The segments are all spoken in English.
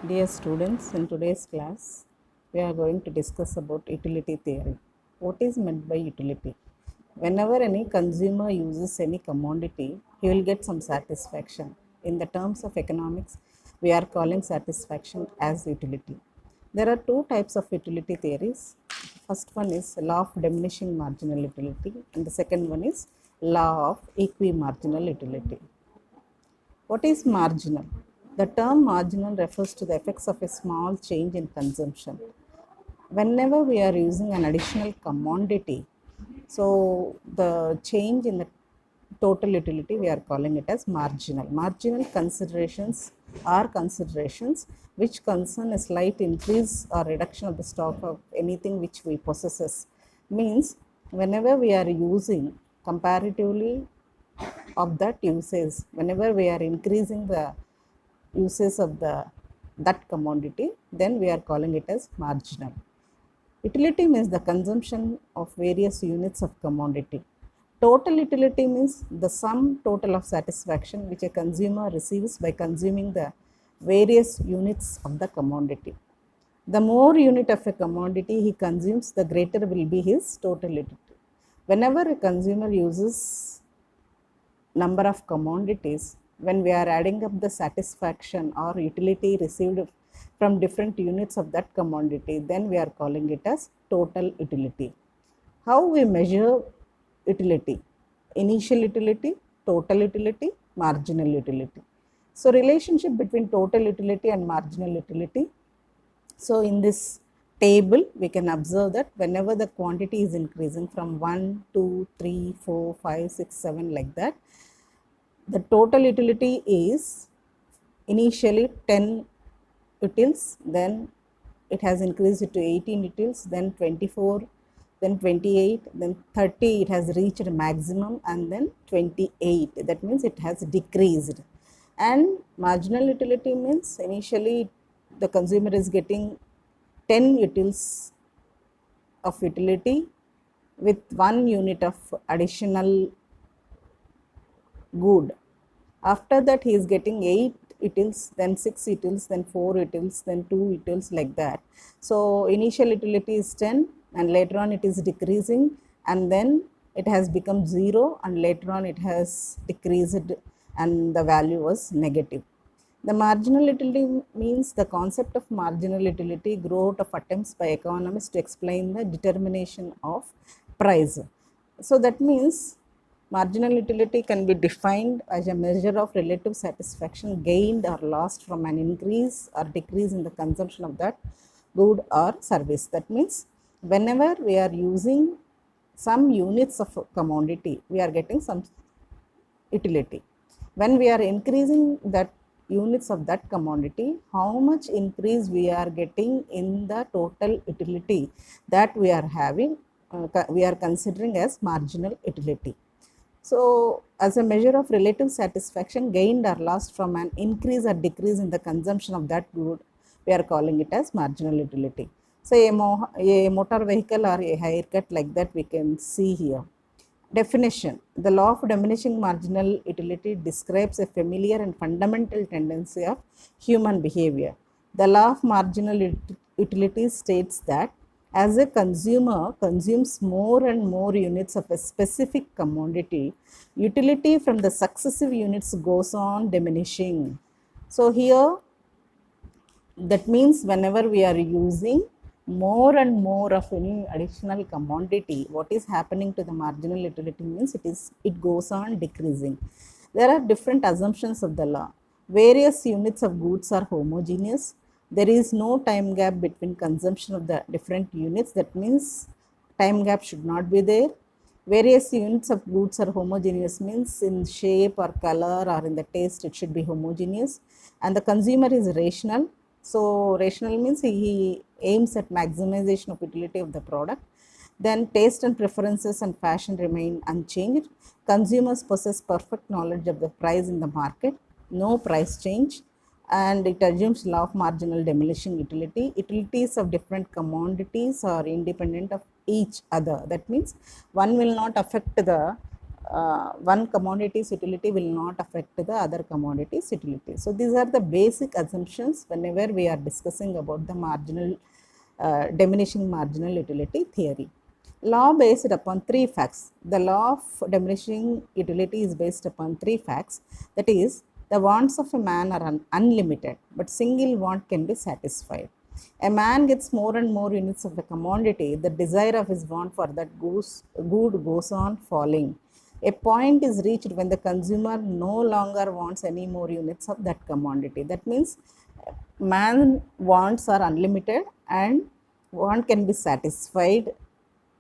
Dear students, in today's class, we are going to discuss about utility theory. What is meant by utility? Whenever any consumer uses any commodity, he will get some satisfaction. In the terms of economics, we are calling satisfaction as utility. There are two types of utility theories. First one is law of diminishing marginal utility, and the second one is law of equimarginal utility. What is marginal? The term marginal refers to the effects of a small change in consumption. Whenever we are using an additional commodity, so the change in the total utility, we are calling it as marginal. Marginal considerations are considerations which concern a slight increase or reduction of the stock of anything which we possesses. Means whenever we are using comparatively of that usage, whenever we are increasing the uses of that commodity, then we are calling it as marginal. Utility means the consumption of various units of commodity. Total utility means the sum total of satisfaction which a consumer receives by consuming the various units of the commodity. The more unit of a commodity he consumes, the greater will be his total utility. Whenever a consumer uses number of commodities, when we are adding up the satisfaction or utility received from different units of that commodity, then we are calling it as total utility. How we measure utility? Initial utility, total utility, marginal utility. So relationship between total utility and marginal utility. So in this table, we can observe that whenever the quantity is increasing from 1, 2, 3, 4, 5, 6, 7 like that, the total utility is initially 10 utils, then it has increased to 18 utils, then 24, then 28, then 30, it has reached maximum, and then 28. That means it has decreased. And marginal utility means initially the consumer is getting 10 utils of utility with 1 unit of additional good. After that, he is getting 8 utils, then 6 utils, then 4 utils, then 2 utils, like that. So initial utility is 10, and later on it is decreasing, and then it has become 0, and later on it has decreased and the value was negative. The marginal utility means the concept of marginal utility grew out of attempts by economists to explain the determination of price. So that means marginal utility can be defined as a measure of relative satisfaction gained or lost from an increase or decrease in the consumption of that good or service. That means whenever we are using some units of commodity, we are getting some utility. When we are increasing that units of that commodity, how much increase we are getting in the total utility that we are having, we are considering as marginal utility. So as a measure of relative satisfaction gained or lost from an increase or decrease in the consumption of that good, we are calling it as marginal utility. So a motor vehicle or a haircut, like that we can see here. Definition: the law of diminishing marginal utility describes a familiar and fundamental tendency of human behavior. The law of marginal utility states that as a consumer consumes more and more units of a specific commodity, utility from the successive units goes on diminishing. So here, that means whenever we are using more and more of any additional commodity, what is happening to the marginal utility means it goes on decreasing. There are different assumptions of the law. Various units of goods are homogeneous. There is no time gap between consumption of the different units. That means time gap should not be there. Various units of goods are homogeneous means in shape or color or in the taste it should be homogeneous. And the consumer is rational. So rational means he aims at maximization of utility of the product. Then taste and preferences and fashion remain unchanged. Consumers possess perfect knowledge of the price in the market. No price change. And it assumes law of marginal diminishing utility. Utilities of different commodities are independent of each other. That means one will not affect the one commodity's utility will not affect the other commodity's utility. So these are the basic assumptions whenever we are discussing about the diminishing marginal utility theory. Law based upon three facts. The law of diminishing utility is based upon three facts. That is, the wants of a man are unlimited, but single want can be satisfied. A man gets more and more units of a commodity. The desire of his want for that good goes on falling. A point is reached when the consumer no longer wants any more units of that commodity. That means man wants are unlimited and want can be satisfied.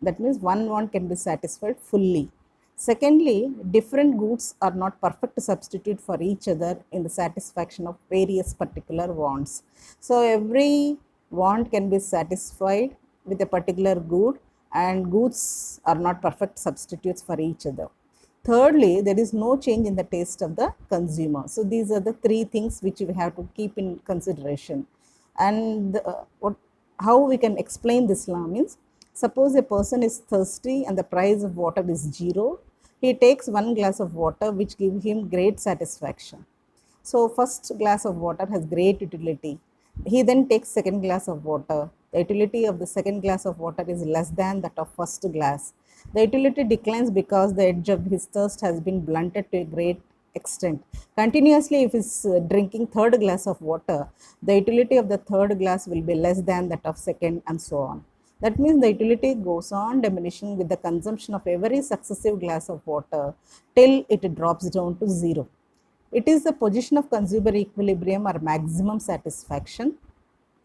That means one want can be satisfied fully. Secondly, different goods are not perfect substitute for each other in the satisfaction of various particular wants. So every want can be satisfied with a particular good, and goods are not perfect substitutes for each other. Thirdly, there is no change in the taste of the consumer. So these are the three things which we have to keep in consideration. And how we can explain this law means, suppose a person is thirsty and the price of water is 0. He takes one glass of water which gives him great satisfaction. So first glass of water has great utility. He then takes second glass of water. The utility of the second glass of water is less than that of first glass. The utility declines because the edge of his thirst has been blunted to a great extent. Continuously, if he is drinking third glass of water, the utility of the third glass will be less than that of second, and so on. That means the utility goes on diminishing with the consumption of every successive glass of water till it drops down to 0. It is the position of consumer equilibrium or maximum satisfaction,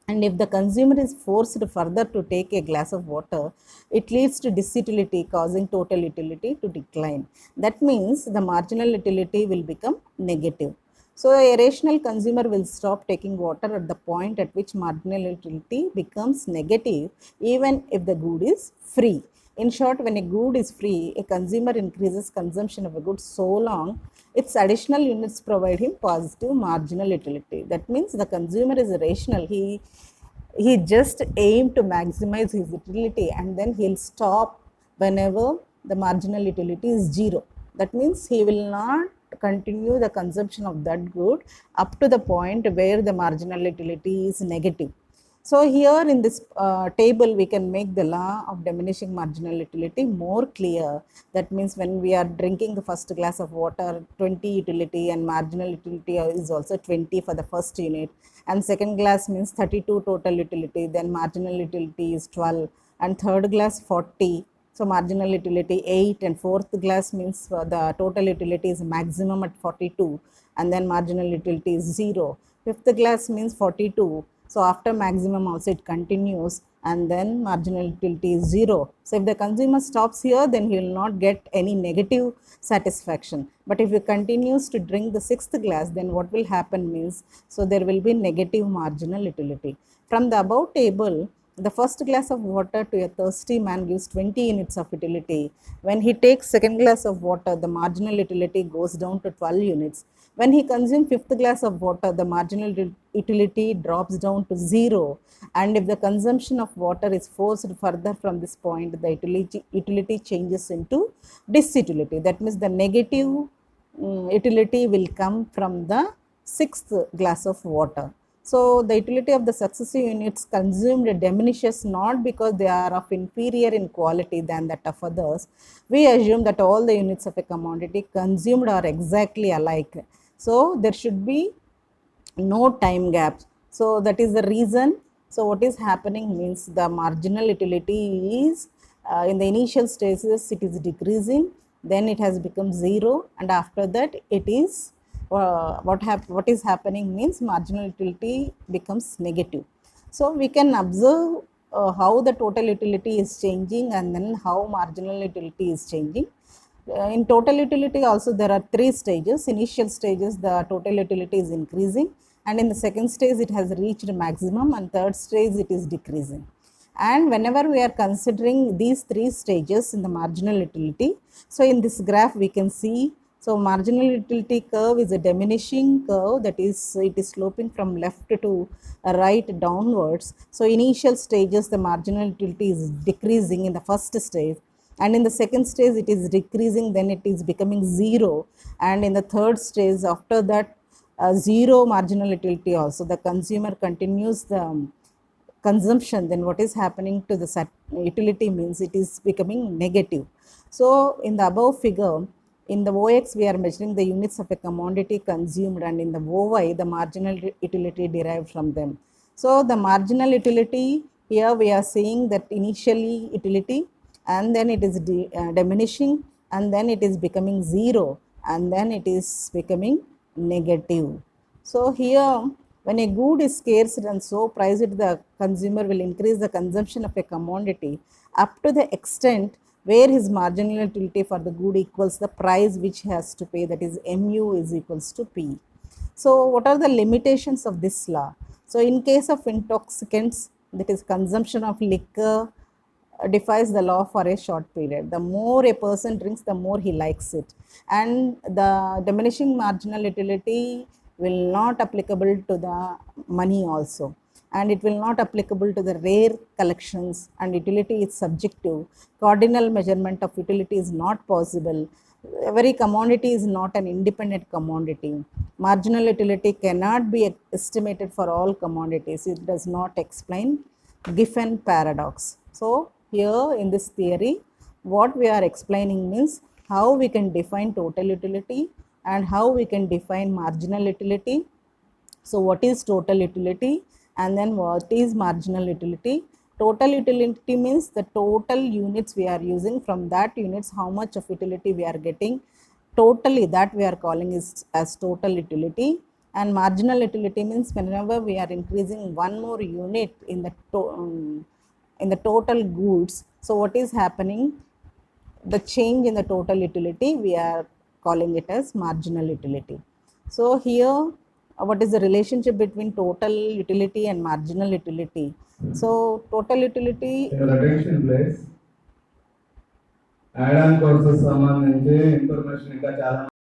and if the consumer is forced further to take a glass of water, it leads to disutility, causing total utility to decline. That means the marginal utility will become negative. So a rational consumer will stop taking water at the point at which marginal utility becomes negative, even if the good is free. In short, when a good is free, a consumer increases consumption of a good so long its additional units provide him positive marginal utility. That means the consumer is rational. He just aim to maximize his utility, and then he'll stop whenever the marginal utility is 0. That means he will not continue the consumption of that good up to the point where the marginal utility is negative. So here in this table, we can make the law of diminishing marginal utility more clear. That means when we are drinking the first glass of water, 20 utility, and marginal utility is also 20 for the first unit. And second glass means 32 total utility, then marginal utility is 12, and third glass 40. So marginal utility 8, and fourth glass means the total utility is maximum at 42, and then marginal utility is 0. Fifth glass means 42. So after maximum also it continues, and then marginal utility is 0. So if the consumer stops here, then he will not get any negative satisfaction. But if he continues to drink the sixth glass, then what will happen means, so there will be negative marginal utility. From the above table, the first glass of water to a thirsty man gives 20 units of utility. When he takes second glass of water, the marginal utility goes down to 12 units. When he consumes fifth glass of water, the marginal utility drops down to 0. And if the consumption of water is forced further from this point, the utility changes into disutility. That means the negative utility will come from the sixth glass of water. So the utility of the successive units consumed diminishes not because they are of inferior in quality than that of others. We assume that all the units of a commodity consumed are exactly alike. So there should be no time gaps. So that is the reason. So what is happening means the marginal utility is in the initial stages it is decreasing, then it has become 0, and after that it is what is happening means marginal utility becomes negative. So we can observe how the total utility is changing, and then how marginal utility is changing. In total utility also there are 3 stages. Initial stages the total utility is increasing, and in the second stage it has reached maximum, and third stage it is decreasing. And whenever we are considering these 3 stages in the marginal utility, so in this graph we can see, so marginal utility curve is a diminishing curve, that is it is sloping from left to right downwards. So initial stages the marginal utility is decreasing in the first stage, and in the second stage it is decreasing, then it is becoming zero, and in the third stage after that zero marginal utility also, the consumer continues the consumption, then what is happening to the utility means it is becoming negative. So in the above figure, in the OX we are measuring the units of a commodity consumed, and in the OY the marginal utility derived from them. So the marginal utility here we are seeing that initially utility, and then it is diminishing, and then it is becoming zero, and then it is becoming negative. So here when a good is scarce and so priced, the consumer will increase the consumption of a commodity up to the extent where his marginal utility for the good equals the price which he has to pay, that is mu is equals to p. So what are the limitations of this law? So in case of intoxicants, that is consumption of liquor, defies the law for a short period. The more a person drinks, the more he likes it, and the diminishing marginal utility will not applicable to the money also, and it will not applicable to the rare collections, and utility is subjective. Cardinal measurement of utility is not possible. Every commodity is not an independent commodity. Marginal utility cannot be estimated for all commodities. It does not explain Giffen paradox. So here in this theory, what we are explaining means how we can define total utility and how we can define marginal utility. So what is total utility, and then what is marginal utility? Total utility means the total units we are using, from that units how much of utility we are getting totally, that we are calling is as total utility. And marginal utility means whenever we are increasing one more unit in the in the total goods, so what is happening, the change in the total utility we are calling it as marginal utility. So here what is the relationship between total utility and marginal utility? So total utility, your attention please. Add-on courses సంబంధించి information ఇంకా చాలా